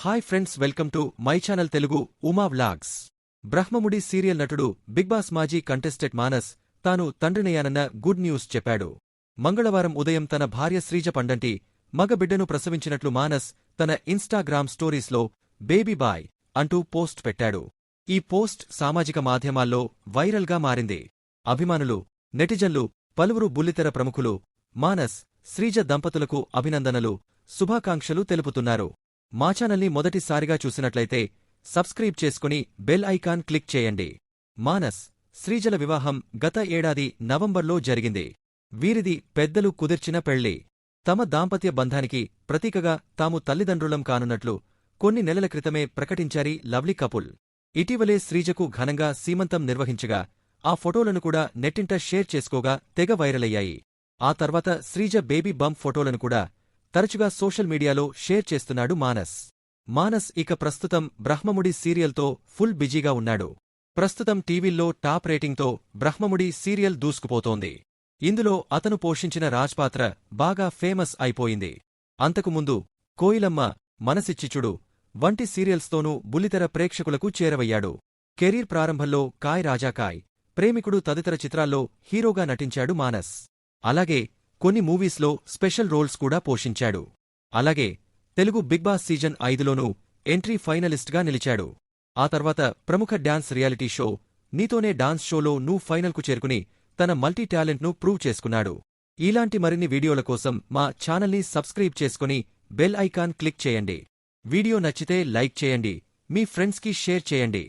Hi friends, welcome to my channel Telugu Uma vlogs. Brahmamudi serial నటుడు big boss మాజీ contestant Manas తాను తండ్రినయ్యానన్న good news చెప్పాడు. మంగళవారం ఉదయం తన భార్య శ్రీజ పండంటి మగ బిడ్డను ప్రసవించినట్లు మానస్ తన ఇన్స్టాగ్రామ్ స్టోరీస్లో బేబీ బాయ్ అంటూ పోస్ట్ పెట్టాడు. ఈ పోస్ట్ సామాజిక మాధ్యమాల్లో వైరల్గా మారింది. అభిమానులు, నెటిజన్లు, పలువురు బుల్లితెర ప్రముఖులు మానస్, శ్రీజ దంపతులకు అభినందనలు, శుభాకాంక్షలు తెలుపుతున్నారు. మా ఛానల్ని మొదటిసారిగా చూసినట్లయితే సబ్స్క్రైబ్ చేసుకుని బెల్ ఐకాన్ క్లిక్ చేయండి. మానస్, శ్రీజల వివాహం గత ఏడాది నవంబర్లో జరిగింది. వీరిది పెద్దలు కుదిర్చిన పెళ్లి. తమ దాంపత్య బంధానికి ప్రతీకగా తాము తల్లిదండ్రులం కానున్నట్లు కొన్ని నెలల క్రితమే ప్రకటించారీ లవ్లీ కపుల్. ఇటీవలే శ్రీజకు ఘనంగా సీమంతం నిర్వహించగా ఆ ఫోటోలను కూడా నెట్టింట షేర్ చేసుకోగా తెగ వైరలయ్యాయి. ఆ తర్వాత శ్రీజ బేబీ బంప్ ఫోటోలను కూడా తరచుగా సోషల్ మీడియాలో షేర్ చేస్తున్నాడు మానస్ ఇక ప్రస్తుతం బ్రహ్మముడి సీరియల్తో ఫుల్ బిజీగా ఉన్నాడు. ప్రస్తుతం టీవీల్లో టాప్ రేటింగ్తో బ్రహ్మముడి సీరియల్ దూసుకుపోతోంది. ఇందులో అతను పోషించిన రాజ్ పాత్ర బాగా ఫేమస్ అయిపోయింది. అంతకుముందు కోయిలమ్మ, మనసిచ్చిచుడు వంటి సీరియల్స్తోనూ బుల్లితెర ప్రేక్షకులకు చేరవయ్యాడు. కెరీర్ ప్రారంభంలో కాయ్ రాజాకాయ్, ప్రేమికుడు తదితర చిత్రాల్లో హీరోగా నటించాడు మానస్. అలాగే కొన్ని మూవీస్లో స్పెషల్ రోల్స్ కూడా పోషించాడు. అలాగే తెలుగు బిగ్ బాస్ సీజన్ 5లోనూ ఎంట్రీ ఫైనలిస్ట్గా నిలిచాడు. ఆ తర్వాత ప్రముఖ dance reality show Neethone dance షోలో ఫైనల్కు చేరుకుని తన మల్టీ టాలెంట్ను ప్రూవ్ చేసుకున్నాడు. ఇలాంటి మరిన్ని వీడియోల కోసం మా ఛానల్ని సబ్స్క్రైబ్ చేసుకుని బెల్ ఐకాన్ క్లిక్ చేయండి. వీడియో నచ్చితే లైక్ చేయండి, మీ ఫ్రెండ్స్కి షేర్ చేయండి.